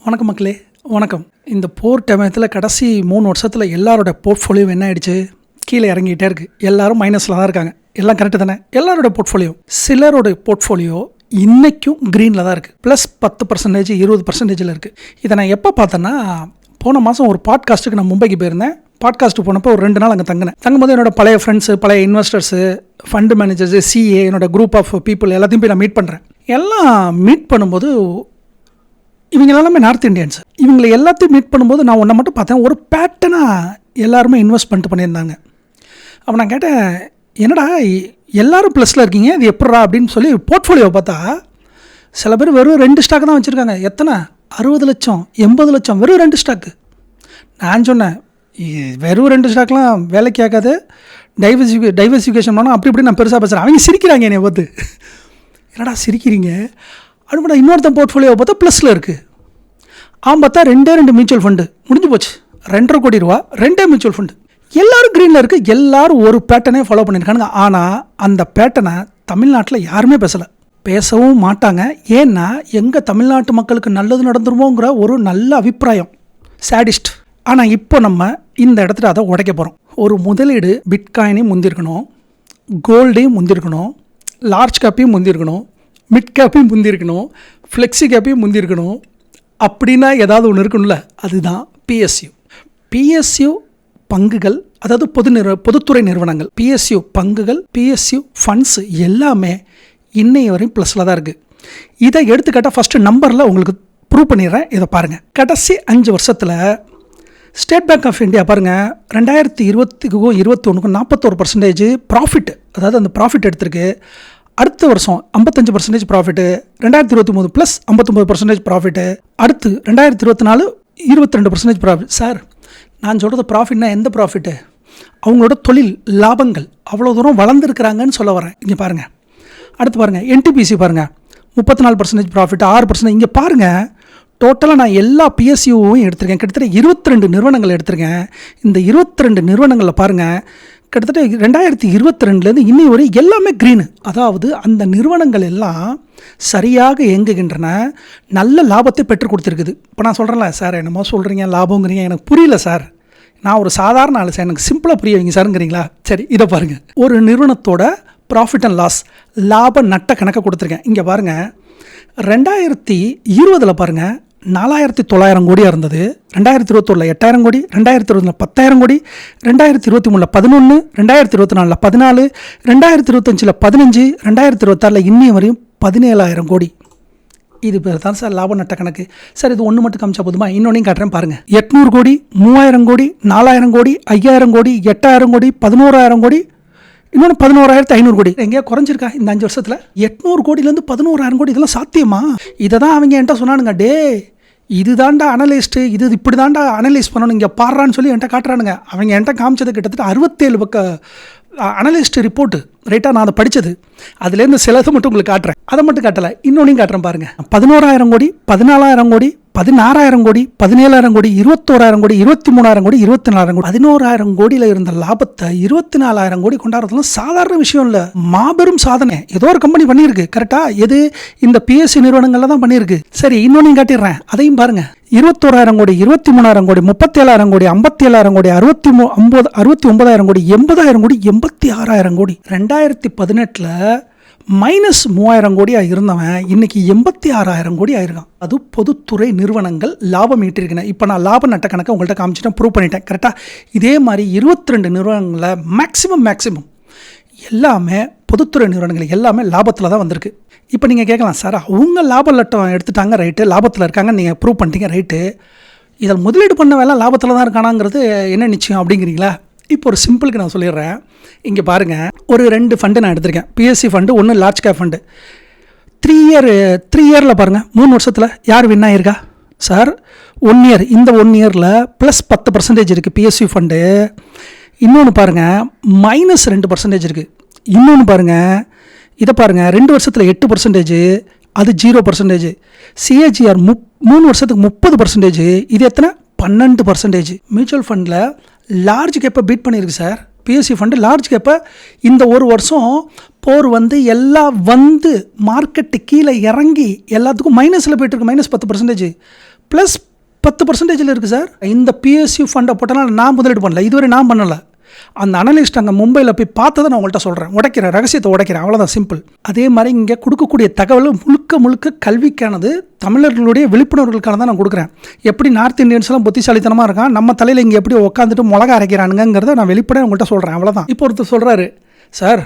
வணக்கம் மக்களே, வணக்கம். இந்த போர் டயத்தில் கடைசி 3 வருஷத்தில் எல்லாரோட போர்ட்ஃபோலியோ என்ன ஆகிடுச்சு, கீழே இறங்கிட்டே இருக்குது. எல்லோரும் மைனஸில் தான் இருக்காங்க. எல்லாம் கரெக்டு தானே? எல்லாரோட போர்ட்ஃபோலியோ, சிலரோட போர்ட்ஃபோலியோ இன்றைக்கும் க்ரீனில் தான் இருக்குது. ப்ளஸ் 10%, 20%. இருக்குது. இதை நான் எப்போ பார்த்தேன்னா, போன மாதம் ஒரு பாட்காஸ்ட்டுக்கு நான் மும்பைக்கு போயிருந்தேன். பாட்காஸ்ட்டு போனப்போ ஒரு 2 நாள் அங்கே தங்கும்போது என்னோட பழைய ஃப்ரெண்ட்ஸு, பழைய இன்வெஸ்டர்ஸு, ஃபண்டு மேனேஜர்ஸு, சிஏ, என்னோட குரூப் ஆஃப் பீப்புள் எல்லாத்தையும் போய் நான் மீட் பண்ணுறேன். எல்லாம் மீட் பண்ணும்போது இவங்க எல்லாமே நார்த் இண்டியன்ஸ். இவங்களை எல்லாத்தையும் மீட் பண்ணும்போது நான் ஒன்றை மட்டும் பார்த்தேன், ஒரு பேட்டர்னாக எல்லாருமே இன்வெஸ்ட்மெண்ட் பண்ணியிருந்தாங்க. அப்போ நான் கேட்டேன், என்னடா எல்லோரும் ப்ளஸில் இருக்கீங்க, இது எப்பட்றா அப்படின்னு சொல்லி போர்ட்ஃபோலியோ பார்த்தா சில பேர் வெறும் 2 ஸ்டாக் தான் வச்சுருக்காங்க. எத்தனை? 60 லட்சம், 80 லட்சம், வெறும் 2 ஸ்டாக்கு. நான் சொன்னேன், வெறும் 2 ஸ்டாக்லாம் வேலைக்கு ஆகாது, டைவர்சிஃபிகேஷன் பண்ணால் அப்படி இப்படி நான் பெருசாக பேசுகிறேன். அவங்க சிரிக்கிறாங்க என்னை பார்த்து. என்னடா சிரிக்கிறீங்க அப்படின்னு. இன்னொருத்தன் போர்ட்ஃபோலியோவை பார்த்தா ப்ளஸில் இருக்குது. பார்த்தா 2 மியூச்சுவல் ஃபண்டு முடிஞ்சு போச்சு. 2.5 கோடி ரூபா, 2 மியூச்சுவல் ஃபண்டு. எல்லோரும் க்ரீனில் இருக்குது. எல்லோரும் ஒரு பேட்டர்னே ஃபாலோ பண்ணியிருக்காங்க. ஆனால் அந்த பேட்டர்னை தமிழ்நாட்டில் யாருமே பேசவும் மாட்டாங்க. ஏன்னா எங்கள் தமிழ்நாட்டு மக்களுக்கு நல்லது நடந்துருமோங்கிற ஒரு நல்ல அபிப்பிராயம், சாடிஸ்ட். ஆனால் இப்போ நம்ம இந்த இடத்துல அதை உடைக்க போகிறோம். ஒரு முதலீடு பிட்காயினையும் முந்திருக்கணும், கோல்டையும் முந்திருக்கணும், லார்ஜ் கேப்பையும் முந்திருக்கணும், மிட் கேப்பையும் முந்திருக்கணும், ஃப்ளெக்ஸி கேப்பையும் முந்திருக்கணும். அப்படின்னா ஏதாவது ஒன்று இருக்கணும்ல, அதுதான் பிஎஸ்யூ. பிஎஸ்யூ பங்குகள், அதாவது பொதுத்துறை நிறுவனங்கள், பிஎஸ்யூ பங்குகள், பிஎஸ்யூ ஃபண்ட்ஸ் எல்லாமே இன்னைய வரையும் ப்ளஸில் தான் இருக்குது. இதை எடுத்துக்கிட்டால் ஃபஸ்ட்டு நம்பரில் உங்களுக்கு ப்ரூவ் பண்ணிடுறேன். இதை பாருங்கள். கடைசி 5 வருஷத்தில் ஸ்டேட் பேங்க் ஆஃப் இந்தியா பாருங்கள், 2020க்கும் 2021க்கும் 41% ப்ராஃபிட், அதாவது அந்த ப்ராஃபிட் எடுத்திருக்கு. அடுத்த வருஷம் 55% ப்ராஃபிட்டு, 2023 ப்ளஸ் 59% ப்ராஃபிட்டு, அடுத்து 2024 22% ப்ராஃபிட். சார், நான் சொல்கிறது ப்ராஃபிட்னா எந்த ப்ராஃபிட்டு? அவங்களோட தொழில் லாபங்கள் அவ்வளோ தூரம் வளர்ந்துருக்கிறாங்கன்னு சொல்ல வரேன். இங்கே பாருங்கள். அடுத்து பாருங்கள், என்டிபிசி பாருங்கள், 34% ப்ராஃபிட், 6%. இங்கே பாருங்கள், டோட்டலாக நான் எல்லா பிஎஸ்யூவும் எடுத்திருக்கேன். கிட்டத்தட்ட 22 நிறுவனங்கள் எடுத்திருக்கேன். இந்த 22 நிறுவனங்களில் பாருங்கள், கிட்டத்தட்ட 2022லேருந்து இன்னை வரை எல்லாமே க்ரீனு. அதாவது அந்த நிறுவனங்கள் எல்லாம் சரியாக இயங்குகின்றன, நல்ல லாபத்தை பெற்றுக் கொடுத்துருக்குது. இப்போ நான் சொல்கிறேன்ல, சார் என்னமோ சொல்கிறீங்க லாபங்கிறீங்க, எனக்கு புரியல சார், நான் ஒரு சாதாரண ஆள் சார், எனக்கு சிம்பிளாக புரிய வைங்க சாருங்கிறீங்களா? சரி, இதை பாருங்கள். ஒரு நிறுவனத்தோட ப்ராஃபிட் அண்ட் லாஸ், லாப நட்ட கணக்கை கொடுத்துருக்கேன். இங்கே பாருங்கள், 2020 பாருங்கள் 4900 கோடியாக இருந்தது, 2021 8000 கோடி, 2020 10,000 கோடி, 2023 11, 2024 14, 2025 15, 2026 இன்னும் வரையும் 17,000 கோடி. இது பேர் தான் சார் லாப நட்ட கணக்கு. சார், இது ஒன்று மட்டும் காமிச்சா போதுமா? இன்னொன்னையும் காட்டுறேன் பாருங்கள். 800 கோடி, 3000 கோடி, 4000 கோடி, 5000 கோடி, 8000 கோடி, 11,000 கோடி, இன்னொன்று 11,500 கோடி. எங்கேயா குறைஞ்சிருக்கா இந்த 5 வருஷத்தில்? 800 கோடியிலேருந்து 11,000 கோடி, இதெல்லாம் சாத்தியமா? இதை தான் அவங்க என்கிட்ட சொன்னானுங்க, டே இது தாண்டா அனலிஸ்ட்டு, இது இப்படி தாண்டா அனலைஸ் பண்ணணும், இங்கே பாடுறான்னு சொல்லி என்கிட்ட காட்டுறானுங்க. அவங்க என்கிட்ட காமிச்சது கிட்டத்தட்ட 67 பக்க அனலிஸ்ட் ரிப்போர்ட்டு. ரைட்டாக நான் அதை படித்தது. அதுலேருந்து சிலதை மட்டும் உங்களுக்கு காட்டுறேன். அதை மட்டும் காட்டலை, இன்னொன்னையும் காட்டுறேன் பாருங்கள். 11,000 கோடி, 14,000 கோடி, 16,000 கோடி, 17,000 கோடி, 21,000 கோடி, 23,000 கோடி, 24,000 கோடி. 11,000 கோடியில் இருந்த லாபத்தை 24,000 கோடி கொண்டாடுறதுலாம் சாதாரண விஷயம் இல்லை, மாபெரும் சாதனை. ஏதோ ஒரு கம்பெனி பண்ணியிருக்கு. கரெக்டாக எது? இந்த பிஎஸ்சி நிறுவனங்களில் தான் பண்ணியிருக்கு. சரி, இன்னொன்னையும் காட்டிடுறேன், அதையும் பாருங்கள். 21,000 கோடி, 23,000 கோடி, 37,000 கோடி, 57,000 கோடி, 69,000 கோடி, 80,000 கோடி, 86,000 கோடி. 2018 -3,000 கோடியாக இருந்தவன் இன்னைக்கு 86,000 கோடி ஆயிருக்கான். அது பொதுத்துறை நிறுவனங்கள் லாபம் ஈட்டிருக்கேன். இப்போ நான் லாப நட்ட கணக்கை உங்கள்கிட்ட காமிச்சிட்டேன், ப்ரூவ் பண்ணிட்டேன். கரெக்டாக இதே மாதிரி 22 நிறுவனங்களில் மேக்ஸிமம் எல்லாமே பொதுத்துறை நிறுவனங்கள் எல்லாமே லாபத்தில் தான் வந்திருக்கு. இப்போ நீங்கள் கேட்கலாம், சார் அவங்க லாப லட்டம் எடுத்துட்டாங்க, ரைட்டு, லாபத்தில் இருக்காங்க, நீங்கள் ப்ரூவ் பண்ணிட்டீங்க, ரைட்டு, இதில் முதலீடு பண்ண வேலை லாபத்தில் தான் இருக்கானாங்கிறது என்ன நிச்சயம் அப்படிங்கிறீங்களா? இப்போ ஒரு சிம்பிளுக்கு நான் சொல்லிடுறேன். இங்கே பாருங்கள், ஒரு 2 ஃபண்டு நான் எடுத்திருக்கேன். பிஎஸ்சி ஃபண்டு, ஒன்று லார்ஜ் கேப் ஃபண்டு. 3 இயரில் பாருங்கள், 3 வருஷத்தில் யார் வின் ஆகிருக்கா? சார், 1 இயர், இந்த 1 இயரில் ப்ளஸ் 10% இருக்குது பிஎஸ்சி ஃபண்டு. இன்னொன்று பாருங்கள், -2% இருக்குது. இன்னொன்று பாருங்கள், இதை பாருங்கள், 2 வருஷத்தில் 8%, அது 0%. சிஏஜிஆர் 3 வருஷத்துக்கு 30%, இது எத்தனை? 12%. மியூச்சுவல் ஃபண்டில் லார்ஜ் கேப்பை பீட் பண்ணியிருக்கு சார். பிஎஸ்சி ஃபண்டு லார்ஜ் கேப்பை இந்த ஒரு வருஷம் போர் எல்லாம் மார்க்கெட்டு கீழே இறங்கி எல்லாத்துக்கும் மைனஸில் போய்ட்டுருக்கு, -10%. ப்ளஸ் 10% இருக்குது சார். இந்த பிஎஸ்யூ ஃபண்டை போட்டனால நான் முதலீடு பண்ணல, இதுவரை நான் பண்ணலை. அந்த அனலிஸ்ட் அங்கே மும்பையில் போய் பார்த்ததை நான் உங்கள்கிட்ட சொல்கிறேன், உடைக்கிறேன், ரகசியத்தை உடைக்கிறேன், அவ்வளோதான், சிம்பிள். அதே மாதிரி இங்கே கொடுக்கக்கூடிய தகவல் முழுக்க கல்விக்கானது, தமிழர்களுடைய விழிப்புணர்வுகளுக்கான தான் நான் கொடுக்குறேன். எப்படி நார்த் இந்தியன்ஸ்லாம் புத்திசாலித்தனமாக இருக்கான், நம்ம தலையில் இங்கே எப்படி உட்காந்துட்டு மிளகா அரைக்கிறானுங்கிறத நான் வெளிப்படையாக உங்கள்கிட்ட சொல்கிறேன், அவ்வளோதான். இப்போ ஒருத்தர் சொல்கிறாரு, சார்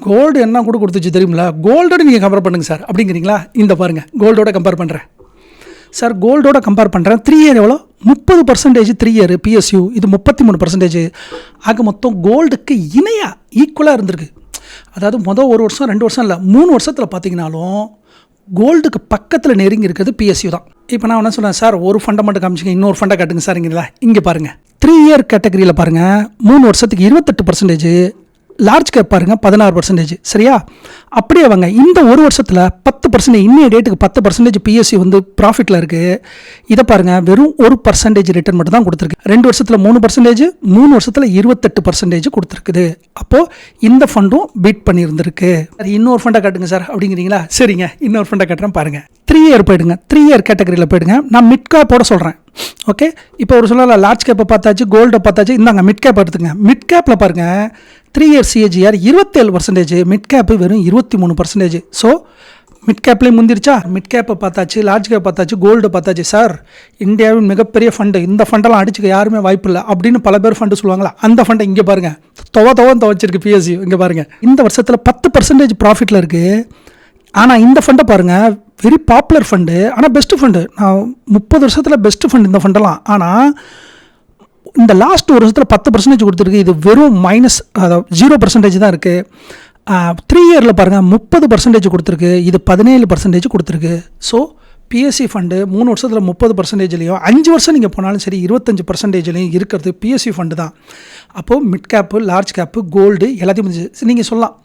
கோல்டு என்ன கூட கொடுத்துச்சு தெரியுமில்ல, கோல்டோட நீங்கள் கம்பேர் பண்ணுங்கள் சார் அப்படிங்கிறீங்களா? இந்த பாருங்கள், கோல்டோட கம்பேர் பண்ணுறேன் சார், கோல்டோட கம்பேர் பண்ணுறேன். 3 இயர் எவ்வளோ? 30%. 3 இயர் பிஎஸ்யூ இது 33%. ஆக மொத்தம் கோல்டுக்கு இணையாக ஈக்குவலாக இருந்திருக்கு. அதாவது மொதல் 1 வருஷம் 2 வருஷம் இல்லை, 3 வருஷத்தில் பார்த்தீங்கன்னாலும் கோல்டுக்கு பக்கத்தில் நெருங்கி இருக்கிறது பிஎஸ்யூ தான். இப்போ நான் என்ன சொல்கிறேன், சார் ஒரு ஃபண்டை மட்டும் காமிச்சிங்க, இன்னொரு ஃபண்டை காட்டுங்க சார்ங்களா. இங்கே பாருங்கள், 3 இயர் கேட்டகரியில் பாருங்கள், 3 வருஷத்துக்கு 28%, லார்ஜ் கேப் பாருங்கள் 16%. சரியா? அப்படியே அவங்க இந்த ஒரு வருஷத்தில் 10%, இன்னைய டேட்டுக்கு 10% பிஎஸ்சி வந்து ப்ராஃபிட்டில் இருக்குது. இதை பாருங்கள், வெறும் 1% ரிட்டர்ன் மட்டும் தான் கொடுத்துருக்கு. 2 வருஷத்தில் 3%, 3 வருஷத்தில் 28% கொடுத்துருக்குது. அப்போது இந்த ஃபண்டும் பீட் பண்ணியிருந்திருக்கு. இன்னொரு ஃபண்டை காட்டுங்க சார் அப்படிங்கிறீங்களா? சரிங்க, இன்னொரு ஃபண்டை காட்டுறேன் பாருங்கள். 3 இயர் போயிடுங்க, 3 இயர் கேட்டகரியில் போயிடுங்க. நான் மிட் கேப்போட சொல்கிறேன். ஓகே, இப்போ ஒரு சொல்லலாம், லார்ஜ் கேப்பை பார்த்தாச்சு, கோல்டை பார்த்தாச்சு, இந்தாங்க மிட் கேப் எடுத்துங்க. மிட் கேப்பில் பாருங்கள், 3 இயர் சிஏஜிஆர் 27%, மிட் கேப்பு வெறும் 23%. ஸோ மிட் கேப்லேயும் முந்திருச்சா? மிட் கேப்பை பார்த்தாச்சு, லார்ஜ் கேப் பார்த்தாச்சு, கோல்டு பார்த்தாச்சு. சார் இந்தியாவின் மிகப்பெரிய ஃபண்டு, இந்த ஃபண்டெல்லாம் அடிச்சுக்க யாருமே வாய்ப்பு இல்லை அப்படின்னு பல பேர் ஃபண்டு சொல்லுவாங்களா, அந்த ஃபண்டை இங்கே பாருங்கள், துவச்சிருக்கு பிஎஸ்சி. இங்கே பாருங்கள், இந்த வருஷத்தில் 10% ப்ராஃபிட்டில் இருக்குது. ஆனால் இந்த ஃபண்டை பாருங்கள், வெரி பாப்புலர் ஃபண்டு, ஆனால் பெஸ்ட்டு ஃபண்டு. நான் 30 வருஷத்தில் பெஸ்ட்டு ஃபண்டு இந்த ஃபண்டெல்லாம். ஆனால் இந்த லாஸ்ட் ஒரு வருஷத்தில் 10% கொடுத்துருக்கு. இது வெறும் -0% தான் இருக்குது. 3 இயரில் பாருங்கள் 30% கொடுத்துருக்கு, இது 17% கொடுத்துருக்கு. ஸோ பிஎஸ்சி ஃபண்டு 3 வருஷத்தில் 30%லையும் 5 வருஷம் நீங்கள் போனாலும் சரி 25%லையும் இருக்கிறது பிஎஸ்சி ஃபண்டு தான். அப்போது mid cap, large cap, gold எல்லாத்தையும் நீங்கள் சொல்லலாம்,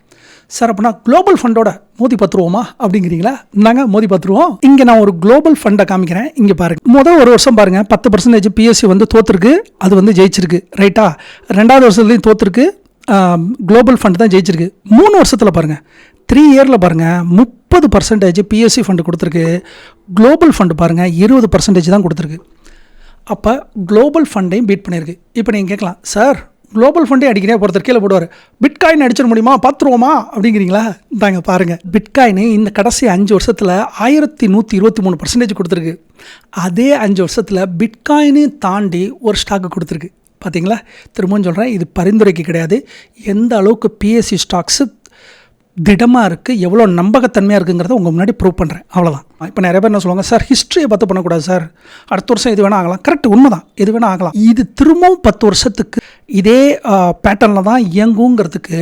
சார் அப்படின்னா குளோபல் ஃபண்டோட மோதி பார்த்துருவோமா அப்படிங்கிறீங்களா? நாங்கள் மோதி பார்த்துருவோம். இங்கே நான் ஒரு குளோபல் ஃபண்டை காமிக்கிறேன். இங்கே பாருங்கள், முதல் ஒரு வருஷம் பாருங்கள் 10% பிஎஸ்சி வந்து தோற்றுருக்கு, அது வந்து ஜெயிச்சிருக்கு, ரைட்டா? 2வது வருஷத்துலையும் தோற்றுருக்கு, குளோபல் ஃபண்டு தான் ஜெயிச்சிருக்கு. 3 வருஷத்தில் பாருங்கள், 3 இயரில் பாருங்கள் 30% பிஎஸ்சி ஃபண்டு கொடுத்துருக்கு, குளோபல் ஃபண்டு பாருங்கள் 20% தான் கொடுத்துருக்கு. அப்போ குளோபல் ஃபண்டையும் பீட் பண்ணியிருக்கு. இப்போ நீங்கள் கேட்கலாம், சார் குளோபல் ஃபண்டே அடிக்கிறே ஒருத்தர் கீழே போடுவார், பிட்காயின் அடிச்சிட முடியுமா, பார்த்துருவோமா அப்படிங்கிறீங்களா? தாங்க பாருங்கள், பிட்காயின் இந்த கடைசி 5 வருஷத்தில் 1123% கொடுத்துருக்கு. அதே 5 வருஷத்தில் பிட்காயினு தாண்டி ஒரு ஸ்டாக்கு கொடுத்துருக்கு. பார்த்தீங்களா? திரும்பவும் சொல்கிறேன், இது பரிந்துரைக்கு கிடையாது. எந்த அளவுக்கு பிஎஸ்சி ஸ்டாக்ஸு திடமாக இருக்குது, எவ்வளோ நம்பகத்தன்மையாக இருக்குங்கிறத உங்கள் முன்னாடி ப்ரூவ் பண்ணுறேன், அவ்வளோதான். இப்போ நிறைய பேர் என்ன சொல்லுவாங்க, சார் ஹிஸ்ட்ரியை பார்த்து பண்ணக்கூடாது சார், அடுத்த வருஷம் எது வேணால் ஆகலாம். கரெக்ட், உண்மை தான், எது வேணால் ஆகலாம். இது திரும்பவும் 10 வருஷத்துக்கு இதே பேட்டர்னில் தான் இயங்குங்கிறதுக்கு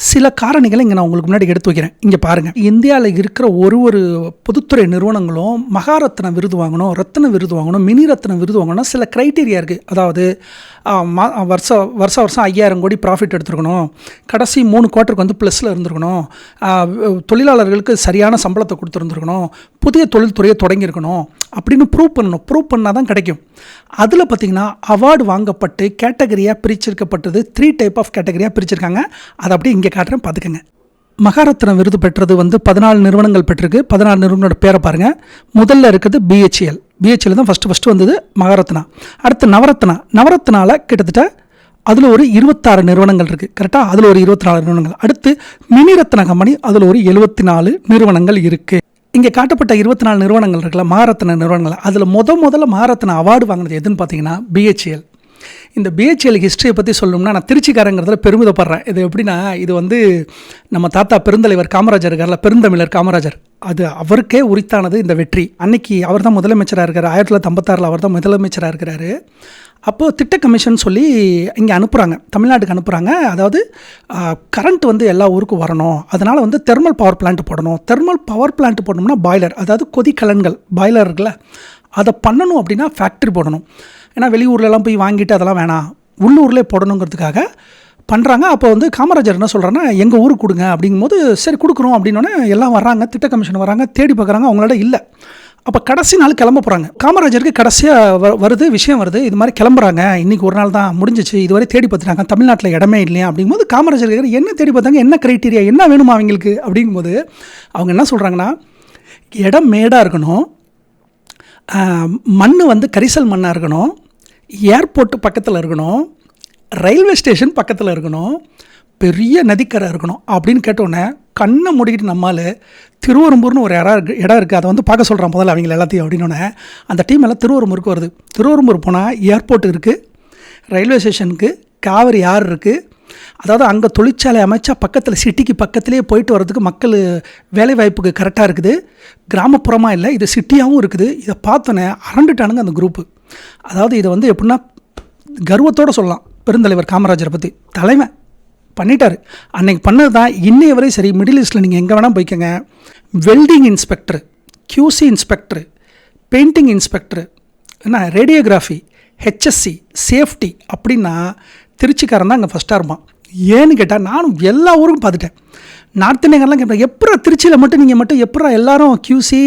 சில காரணிகளை இங்கே நான் உங்களுக்கு முன்னாடி எடுத்து வைக்கிறேன். இங்கே பாருங்கள், இந்தியாவில் இருக்கிற ஒரு பொதுத்துறை நிறுவனங்களும் மகாரத்ன விருது வாங்கணும், ரத்ன விருது வாங்கணும், மினி ரத்ன விருது வாங்கணும், சில க்ரைட்டீரியா இருக்குது. அதாவது வருஷம் 5000 கோடி ப்ராஃபிட் எடுத்துருக்கணும், கடைசி 3 குவார்ட்டருக்கு வந்து ப்ளஸில் இருந்திருக்கணும், தொழிலாளர்களுக்கு சரியான சம்பளத்தை கொடுத்துருந்துருக்கணும், புதிய தொழில்துறையை தொடங்கியிருக்கணும் அப்படின்னு ப்ரூவ் பண்ணணும். ப்ரூவ் பண்ணால் தான் கிடைக்கும். அதில் பார்த்திங்கன்னா அவார்டு வாங்கப்பட்டு கேட்டகரியாக பிரிச்சிருக்கப்பட்டது 3 டைப் ஆஃப் கேட்டகரியாக பிரிச்சிருக்காங்க. அதை அப்படியே இங்கே காட்டுறேன், பார்த்துக்கங்க. மகாரத்ன விருது பெற்றது வந்து 14 நிறுவனங்கள் பெற்றிருக்கு. 14 நிறுவனோட பேரை பாருங்கள். முதல்ல இருக்கிறது பிஹெச்எல் தான் ஃபஸ்ட்டு வந்தது மகாரத்னா. அடுத்து நவரத்னாவில் கிட்டத்தட்ட அதில் ஒரு 26 நிறுவனங்கள் இருக்குது, கரெக்டாக? அதில் ஒரு 24 நிறுவனங்கள். அடுத்து மினி ரத்னா கம்பெனி, அதில் ஒரு 74 நிறுவனங்கள் இருக்குது. இங்கே காட்டப்பட்ட 24 நிறுவனங்கள் இருக்குல்ல, மகாரத்னா நிறுவனங்கள், அதில் முதல்ல மகாரத்னா அவார்டு வாங்கினது எதுன்னு பார்த்தீங்கன்னா பிஹெச்எல். இந்த பிஹெச்எல் ஹிஸ்ட்ரியை பற்றி சொல்லணும்னா நான் திருச்சிக்காரங்கிறதுல பெருமிதப்படுறேன். இது எப்படின்னா, இது வந்து நம்ம தாத்தா பெருந்தலைவர் காமராஜர் இருக்கார்ல, பெருந்தமிழர் காமராஜர், அது அவருக்கே உரித்தானது இந்த வெற்றி. அன்னைக்கு அவர் தான் முதலமைச்சராக இருக்கார். 1956 அவர் தான் முதலமைச்சராக இருக்கிறாரு. அப்போது திட்ட கமிஷன் சொல்லி இங்கே அனுப்புகிறாங்க, தமிழ்நாட்டுக்கு அனுப்புகிறாங்க. அதாவது கரண்ட் வந்து எல்லா ஊருக்கும் வரணும், அதனால் வந்து தெர்மல் பவர் பிளான்ட் போடணும். தெர்மல் பவர் பிளான்ட் போடணும்னா பாய்லர், அதாவது கொதிக்கலன்கள் பாய்லர் இருக்குல்ல, அதை பண்ணணும் அப்படின்னா ஃபேக்ட்ரி போடணும். ஏன்னா வெளியூர்லலாம் போய் வாங்கிட்டு அதெல்லாம் வேணாம், உள்ளூர்லேயே போடணுங்கிறதுக்காக பண்ணுறாங்க. அப்போ வந்து காமராஜர் என்ன சொல்கிறாங்கன்னா, எங்கள் ஊருக்கு கொடுங்க அப்படிங்கும்போது சரி கொடுக்குறோம் அப்படின்னோடனே எல்லாம் வர்றாங்க, திட்ட கமிஷன் வராங்க, தேடி பார்க்குறாங்க, அவங்களோட இல்லை. அப்போ கடைசி நாள் கிளம்ப போகிறாங்க. காமராஜருக்கு கடைசியாக வருது விஷயம் வருது, இது மாதிரி கிளம்புறாங்க, இன்றைக்கி ஒரு நாள் தான் முடிஞ்சிச்சு, இதுவரை தேடி பார்த்துட்டாங்க, தமிழ்நாட்டில் இடமே இல்லையா அப்படிங்கும்போது காமராஜர் என்ன தேடி பார்த்தாங்க, என்ன க்ரைட்டீரியா, என்ன வேணுமா அவங்களுக்கு அப்படிங்கும்போது அவங்க என்ன சொல்கிறாங்கன்னா, இடம் மேடாக இருக்கணும், மண் வந்து கரிசல் மண்ணாக இருக்கணும், ஏர்போர்ட்டு பக்கத்தில் இருக்கணும், ரயில்வே ஸ்டேஷன் பக்கத்தில் இருக்கணும், பெரிய நதிக்கரை இருக்கணும் அப்படின்னு கேட்டோன்னே கண்ணை மூடிக்கிட்டு நம்மால் திருவெரும்பூர்னு ஒரு இடம் இருக்குது, அதை வந்து பார்க்க சொல்கிறான் முதல்ல அவங்கள எல்லாத்தையும் அப்படின்னோடனே அந்த டீம் எல்லாம் திருவெரும்பூருக்கு வருது. திருவெரும்பூர் போனால் ஏர்போர்ட் இருக்குது, ரயில்வே ஸ்டேஷனுக்கு, காவிரி ஆறு இருக்குது. அதாவது அங்கே தொழிற்சாலை அமைச்சா பக்கத்தில் சிட்டிக்கு பக்கத்துலேயே போயிட்டு வர்றதுக்கு மக்கள் வேலை வாய்ப்புக்கு கரெக்டாக இருக்குது. கிராமப்புறமாக இல்லை, இது சிட்டியாகவும் இருக்குது. இதை பார்த்தோன்னே அரண்டுட்டானுங்க அந்த குரூப்பு. அதாவது இதை வந்து எப்படின்னா கர்வத்தோடு சொல்லலாம், பெருந்தலைவர் காமராஜரை பற்றி தலைமை பண்ணிட்டார். அன்றைக்கி பண்ணது தான் இன்னைய வரை சரி. மிடில் ஈஸ்ட்டில் நீங்கள் எங்கே வேணால் போய்க்கங்க, welding inspector, QC inspector, painting inspector, என்ன ரேடியோகிராஃபி, ஹெச்எஸ்சி, சேஃப்டி அப்படின்னா திருச்சிக்காரன் தான் அங்கே ஃபஸ்ட்டாக இருப்பான். ஏன்னு கேட்டால் நானும் எல்லா ஊருக்கும் பார்த்துட்டேன். நார்த் இந்தியன்லாம் கேட்பேன், எப்படா திருச்சியில் மட்டும் நீங்கள் மட்டும் எப்படா எல்லாரும் கியூசி,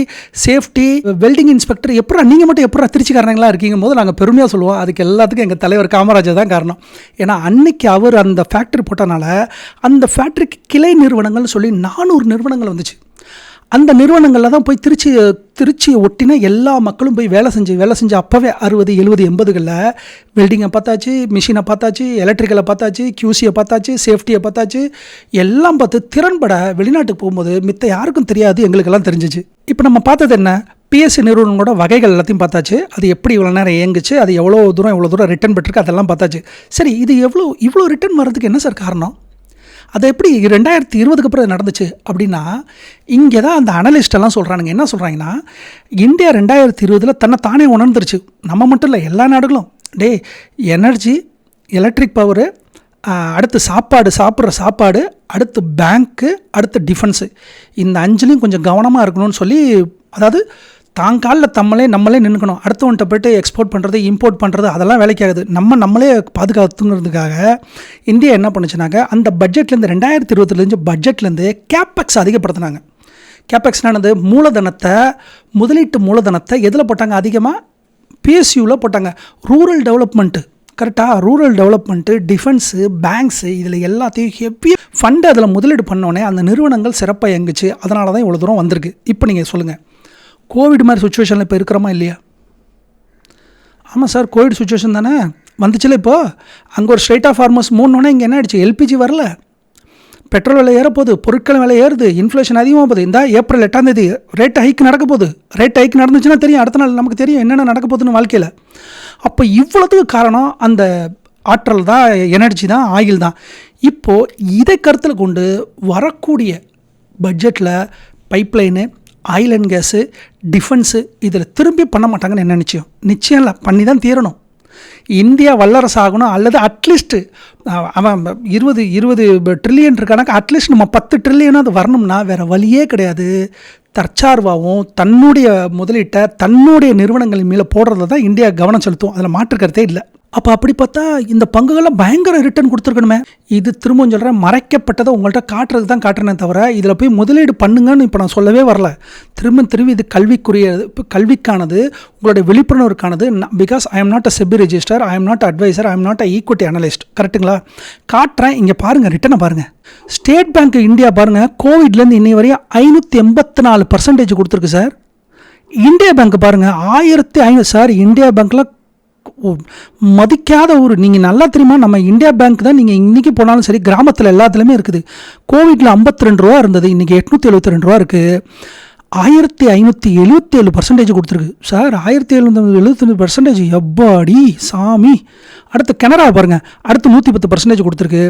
சேஃப்டி, வெல்டிங் இன்ஸ்பெக்டர் எப்படா நீங்கள் மட்டும் எப்படா திருச்சிக்காரங்களா இருக்கீங்க போது நாங்கள் பெருமையாக சொல்லுவோம். அதுக்கு எல்லாத்துக்கும் எங்கள் தலைவர் காமராஜர் தான் காரணம். ஏன்னா அன்னைக்கு அவர் அந்த ஃபேக்ட்ரி போட்டனால அந்த ஃபேக்ட்ரிக்கு கிளை நிறுவனங்கள்னு சொல்லி 400 நிறுவனங்கள் வந்துச்சு. அந்த நிறுவனங்களில் தான் போய் திருச்சியை ஒட்டின எல்லா மக்களும் போய் வேலை செஞ்சு அப்போவே 60, 70, 80களில் வெல்டிங்கை பார்த்தாச்சு, மிஷினை பார்த்தாச்சு, எலக்ட்ரிக்கலை பார்த்தாச்சு, கியூசியை பார்த்தாச்சு, சேஃப்டியை பார்த்தாச்சு, எல்லாம் பார்த்து திறன்பட வெளிநாட்டுக்கு போகும்போது மித்த யாருக்கும் தெரியாது, எங்களுக்கெல்லாம் தெரிஞ்சிச்சு. இப்போ நம்ம பார்த்தது என்ன, பிஎஸ்சி நிறுவனங்களோட வகைகள் எல்லாத்தையும் பார்த்தாச்சு. அது எப்படி இவ்வளோ நேரம் இயங்குச்சு, அது எவ்வளோ தூரம் ரிட்டர்ன் பெற்றிருக்கு, அதெல்லாம் பார்த்தாச்சு. சரி, இது இவ்வளோ ரிட்டர்ன் வர்றதுக்கு என்ன சார் காரணம்? அது எப்படி 2020க்கு அப்புறம் நடந்துச்சு அப்படின்னா, இங்கே தான் அந்த அனலிஸ்டெல்லாம் சொல்கிறானுங்க. என்ன சொல்கிறாங்கன்னா, இந்தியா 2020 தன்னை தானே உணர்ந்துருச்சு. நம்ம மட்டும் இல்லை, எல்லா நாடுகளும். எனர்ஜி, எலக்ட்ரிக் பவரு, அடுத்து சாப்பிட்ற சாப்பாடு, அடுத்து பேங்க்கு, அடுத்து டிஃபென்ஸு, இந்த 5லையும் கொஞ்சம் கவனமாக இருக்கணும்னு சொல்லி, அதாவது தாங்காலில் நம்மளே நின்றுக்கணும். அடுத்தவன்கிட்ட போய்ட்டு எக்ஸ்போர்ட் பண்ணுறது, இம்போர்ட் பண்ணுறது அதெல்லாம் வேலைக்காகுது. நம்மளே பாதுகாத்துங்கிறதுக்காக இந்தியா என்ன பண்ணுச்சுனாக்க, அந்த பட்ஜெட்லேருந்து 2020 பட்ஜெட்லேருந்து கேப்பெக்ஸ் அதிகப்படுத்தினாங்க. கேப்பெக்ஸ்னானது முதலீட்டு மூலதனத்தை எதில் போட்டாங்க? அதிகமாக பிஎஸ்யூவில் போட்டாங்க. ரூரல் டெவலப்மெண்ட்டு, கரெக்டாக ரூரல் டெவலப்மெண்ட்டு, டிஃபென்ஸு, பேங்க்ஸு, இதில் எல்லாத்தையும் ஹெவி ஃபண்டு அதில் முதலீடு பண்ணோன்னே அந்த நிறுவனங்கள் சிறப்பாக இயங்குச்சு. அதனால தான் இவ்வளோ தூரம் வந்திருக்கு. இப்போ நீங்கள் சொல்லுங்கள், கோவிட் மாதிரி சுச்சுவேஷனில் இப்போ இருக்கிறோமா இல்லையா? ஆமாம் சார், கோவிட் சுச்சுவேஷன் தானே வந்துச்சுல. இப்போது அங்கே ஒரு ஸ்ட்ரைட் ஆஃப் ஃபார்மர்ஸ் மூணுனே இங்கே என்ன ஆயிடுச்சு, எல்பிஜி வரல, பெட்ரோல் விலை ஏறப்போகுது, பொருட்கள் விலை ஏறுது, இன்ஃப்ளேஷன் அதிகமாக போகுது. இந்த ஏப்ரல் 8ஆம் தேதி ரேட் ஹைக் நடக்க போகுது. ரேட் ஹைக் நடந்துச்சுன்னா தெரியும், அடுத்த நாள் நமக்கு தெரியும் என்னென்ன நடக்க போகுதுன்னு வாழ்க்கையில். அப்போ இவ்வளோத்துக்கு காரணம் அந்த ஆற்றல் தான், எனர்ஜி தான், ஆயில் தான். இப்போது இதை கருத்தில் கொண்டு வரக்கூடிய பட்ஜெட்டில் pipeline, oil and case, defence இதில் திரும்பி பண்ண மாட்டாங்கன்னு என்ன நிச்சயம் இல்லை, பண்ணி தான் தீரணும். இந்தியா வல்லரசு ஆகணும், அல்லது அட்லீஸ்ட்டு அவன் 20 ட்ரில்லியன் இருக்கானாக்கா, அட்லீஸ்ட் நம்ம 10 ட்ரில்லியனும் அது வரணும்னா வேறு வழியே கிடையாது. தற்சார்பாகவும் தன்னுடைய முதலீட்டை தன்னுடைய நிறுவனங்களின் மேலே போடுறத தான் இந்தியா கவனம் செலுத்தும். அதில் மாற்றுக்கிறதே இல்லை. அப்போ அப்படி பார்த்தா இந்த பங்குகள்லாம் பயங்கர ரிட்டர்ன் கொடுத்துருக்கணுமே. இது திரும்பவும் சொல்கிறேன், மறைக்கப்பட்டதை உங்கள்கிட்ட காட்டுறதுக்கு தான் காட்டுறேனே தவிர இதில் போய் முதலீடு பண்ணுங்கன்னு இப்போ நான் சொல்லவே வரல. திரும்பி இது கல்விக்கானது, உங்களுடைய விழிப்புணர்வுக்கானது. Because I am not a SEBI register, I am not advisor, I am not a equity analyst. கரெக்டுங்களா? காட்டுறேன், இங்கே பாருங்கள், ரிட்டனை பாருங்கள். ஸ்டேட் பேங்க் இந்தியா பாருங்கள், கோவிட்லேருந்து இன்னை வரையும் 584% கொடுத்துருக்கு சார். இந்தியா பேங்க் பாருங்கள் 1500 சார். இந்தியா பேங்க்கில் மதிக்காத நீங்கள் நல்லா தெரியுமா, நம்ம இந்தியா பேங்க் தான் நீங்கள் இன்றைக்கி போனாலும் சரி, கிராமத்தில் எல்லாத்துலேயுமே இருக்குது. கோவிட்டில் 52 ரூபா இருந்தது, இன்றைக்கி 872 ரூபா இருக்குது. 1577% கொடுத்துருக்கு சார். 1777%, எப்பாடி சாமி. அடுத்து கனரா பாருங்கள், அடுத்து 110% கொடுத்துருக்கு.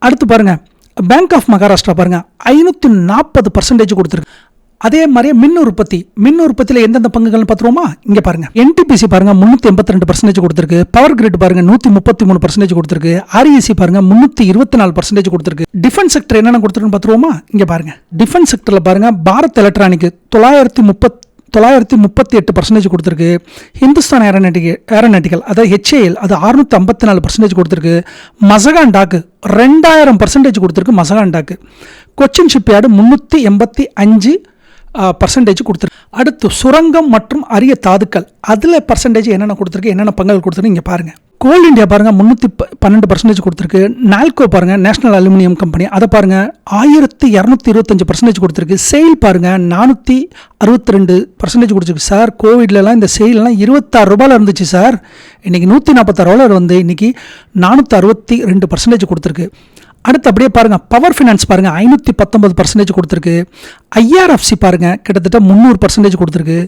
அடுத்து பாருங்கள் பேங்க் ஆஃப் மகாராஷ்டிரா பாருங்கள் 540% கொடுத்துருக்கு. அதே மாதிரியே மின் உற்பத்தியில் எந்தெந்த பங்குகள்னு பார்த்துருவோமா? இங்கே பாருங்கள், என்டிபிசி பாருங்கள் 382% கொடுத்துருக்கு. பவர் கிரிட் பாருங்கள் 133% கொடுத்துருக்கு. ஆர்இசி பாருங்கள் 324% கொடுத்துருக்கு. டிஃபென்ஸ் செக்டர் என்னென்ன கொடுத்துருக்குன்னு பார்த்துருவோமா? இங்கே பாருங்கள், டிஃபென்ஸ் செக்டரில் பாருங்கள் பாரத் எலக்ட்ரானிக் 938% கொடுத்துருக்கு. ஹிந்துஸ்தான் ஏரோநாட்டிக்கல் அதாவது HAL அது 654% கொடுத்துருக்கு. மசகான் டாக்கு 2000% கொடுத்துருக்கு. மசகான் டாக்கு. கொச்சின் ஷிப்யார்டு 385% கொடுத்துருக்கு. அடுத்து சுரங்கம் மற்றும் அரிய தாதுக்கள், அதில் பர்சன்டேஜ் என்னென்ன கொடுத்துருக்கு, என்னென்ன பங்குகள் கொடுத்துருக்கு இங்கே பாருங்கள். கோல் இந்தியா பாருங்கள் 312% கொடுத்துருக்கு. நால்கோ பாருங்கள், நேஷனல் அலுமினியம் கம்பெனி, அதை பாருங்கள் 1225% கொடுத்துருக்கு. செயில் பாருங்கள் 462% கொடுத்துருக்கு. சார் கோவிட்லலாம் இந்த செயிலெலாம் 26 ரூபாயில் இருந்துச்சு சார். இன்றைக்கி 146 ரூபாயில் வந்து இன்றைக்கி 462% கொடுத்துருக்கு. அடுத்து அப்படியே பாருங்கள் பவர் ஃபினான்ஸ் பாருங்கள் 519% கொடுத்துருக்கு. ஐஆர்எஃப்சி பாருங்கள் கிட்டத்தட்ட 300% கொடுத்துருக்கு.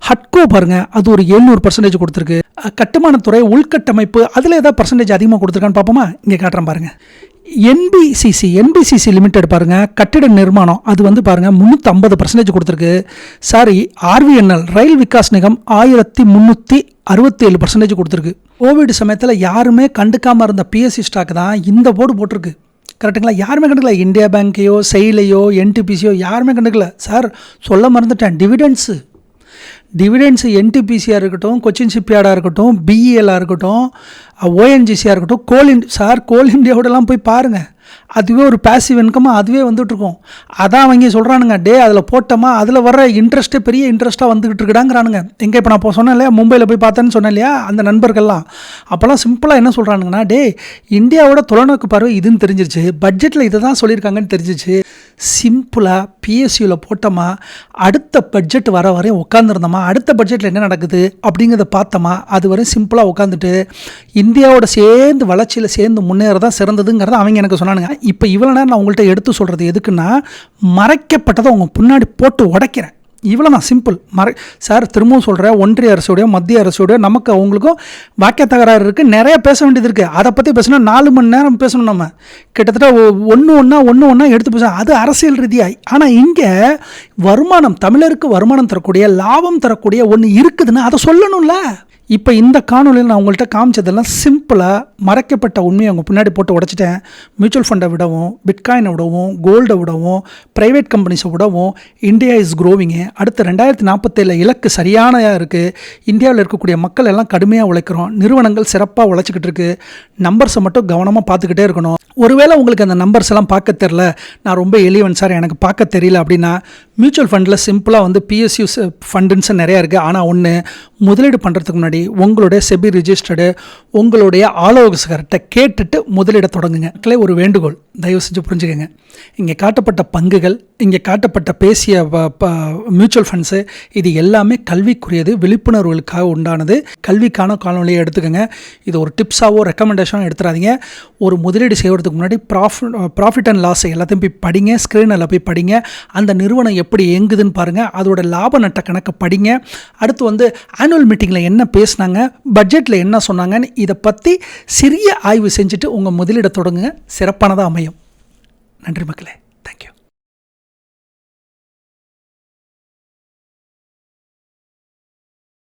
ஹட்கோ பாருங்கள் அது ஒரு 700% கொடுத்துருக்கு. கட்டுமானத்துறை உள்கட்டமைப்பு அதில் ஏதாவது பர்சன்டேஜ் அதிகமாக கொடுத்துருக்கான்னு பார்ப்போமா? இங்கே காட்டுறேன் பாருங்கள். என்பிசிசி லிமிடெட் பாருங்கள் கட்டிட நிர்மாணம் அது வந்து பாருங்கள் 350% கொடுத்துருக்கு. சாரி, ஆர்விஎன்எல் ரயில் விகாஸ் நிகம் 1367% கொடுத்துருக்கு. கோவிட் சமயத்தில் யாருமே கண்டுக்காமல் இருந்த பிஎஸ்சி ஸ்டாக் தான் இந்த போர்டு போட்டிருக்கு. கரெக்டுங்களா? யாருமே கண்டுக்கல. இந்தியா பேங்க்கையோ செயலையோ என்டிபிசியோ யாருமே கண்டுக்கல. சார் சொல்ல மறந்துட்டேன், டிவிடெண்ட்ஸு என்டிபிசியாக இருக்கட்டும், கொச்சின் ஷிப்யார்டாக இருக்கட்டும், பிஇஎல்லாக இருக்கட்டும், ஓஎன்ஜிசியாக இருக்கட்டும், கோல் இந்தியாவோடலாம் போய் பாருங்கள். அதுவே ஒரு பேசிவ் இன்கமாக அதுவே வந்துட்டுருக்கோம். அதான் அவங்க சொல்கிறானுங்க, அதில் போட்டோமா அதில் வர இன்ட்ரெஸ்ட்டே பெரிய இன்ட்ரெஸ்ட்டாக வந்துக்கிட்டு இருக்குடாங்கிறானுங்க. எங்கே இப்போ நான் சொன்னேன் இல்லையா, மும்பையில் போய் பார்த்தேன்னு சொன்னேன் இல்லையா, அந்த நண்பர்கள்லாம் அப்போல்லாம் சிம்பிளாக என்ன சொல்கிறானுங்கன்னா, இந்தியாவோட தொலைநோக்கு பார்வை இதுன்னு தெரிஞ்சிருச்சு, பட்ஜெட்டில் இதை தான் சொல்லியிருக்காங்கன்னு தெரிஞ்சிச்சு. சிம்பிளாக பிஎஸ்சியில் போட்டோமா, அடுத்த பட்ஜெட் வர வரையும் உட்காந்துருந்தோமா, அடுத்த பட்ஜெட்டில் என்ன நடக்குது அப்படிங்கிறத பார்த்தோமா, அது வரையும் சிம்பிளாக உட்காந்துட்டு இந்தியாவோட சேர்ந்து வளர்ச்சியில் சேர்ந்து முன்னேறதான் சிறந்ததுங்கிறத அவங்க எனக்கு சொன்னானுங்க. இப்போ இவ்வளோ நேரம் நான் உங்கள்கிட்ட எடுத்து சொல்கிறது எதுக்குன்னா, மறைக்கப்பட்டதை அவங்க முன்னாடி போட்டு உடைக்கிறேன். இவ்வளோ நான் சிம்பிள். சார் திரும்பவும் சொல்கிறேன், ஒன்றிய அரசோடையோ மத்திய அரசோடையோ நமக்கு அவங்களுக்கும் வாக்கிய தகராறு இருக்குது, நிறைய பேச வேண்டியது இருக்குது. அதை பற்றி பேசினா 4 மணி நேரம் பேசணும். நம்ம கிட்டத்தட்ட ஒன்று ஒன்றா எடுத்து பேச, அது அரசியல் ரீதியாக. ஆனால் இங்கே வருமானம், தமிழருக்கு வருமானம் தரக்கூடிய, லாபம் தரக்கூடிய ஒன்று இருக்குதுன்னு அதை சொல்லணும்ல. இப்போ இந்த காணொலியில் நான் உங்கள்கிட்ட காமிச்சதெல்லாம் சிம்பிளாக மறைக்கப்பட்ட உண்மையை அவங்க பின்னாடி போட்டு உடச்சிட்டேன். மியூச்சுவல் ஃபண்டை விடவும், பிட்காயினை விடவும், கோல்டை விடவும், ப்ரைவேட் கம்பெனிஸை விடவும் இந்தியா இஸ் க்ரோவிங்கு. அடுத்த 2047 இலக்கு சரியானதாக இருக்குது. இந்தியாவில் இருக்கக்கூடிய மக்கள் எல்லாம் கடுமையாக உழைக்கிறோம், நிறுவனங்கள் சிறப்பாக உழைச்சிக்கிட்டு இருக்குது. நம்பர்ஸை மட்டும் கவனமாக பார்த்துக்கிட்டே இருக்கணும். ஒருவேளை உங்களுக்கு அந்த நம்பர்ஸ் எல்லாம் பார்க்க தெரில, நான் ரொம்ப எளிவன் சார் எனக்கு பார்க்க தெரியல அப்படின்னா, மியூச்சுவல் ஃபண்டில் சிம்பிளாக வந்து பிஎஸ்யூ ஃபண்டுன்னு நிறையா இருக்குது. ஆனால் ஒன்று, முதலீடு பண்ணுறதுக்கு முன்னாடி உங்களுடைய செபி ரிஜிஸ்டர்டு உங்களுடைய ஆலோசகர்கிட்ட கேட்டுட்டு முதலீட தொடங்குங்க. ஒரு வேண்டுகோள், தயவு செஞ்சு புரிஞ்சுக்கங்க. இங்கே காட்டப்பட்ட பங்குகள், இங்கே காட்டப்பட்ட பேசிய மியூச்சுவல் ஃபண்ட்ஸு, இது எல்லாமே கல்விக்குரியது, விழிப்புணர்வுகளுக்காக உண்டானது. கல்விக்கான காணொலியை எடுத்துக்கோங்க. இது ஒரு டிப்ஸாவோ ரெக்கமெண்டேஷனோ எடுத்துடாதீங்க. ஒரு முதலீடு செய்வதற்கு முன்னாடி ப்ராஃபிட் அண்ட் லாஸ் எல்லாத்தையும் போய் படிங்க, ஸ்க்ரீனில் போய் படிங்க, அந்த நிறுவனம் எப்படி இயங்குதுன்னு பாருங்கள், அதோட லாப நட்ட கணக்கை படிங்க. அடுத்து வந்து ஆனுவல் மீட்டிங்கில் என்ன பேசினாங்க, பட்ஜெட்டில் என்ன சொன்னாங்கன்னு இதை பற்றி சிறிய ஆய்வு செஞ்சுட்டு உங்கள் முதலீடை தொடங்குங்க. சிறப்பானதாக அமையும். நன்றி மக்களே.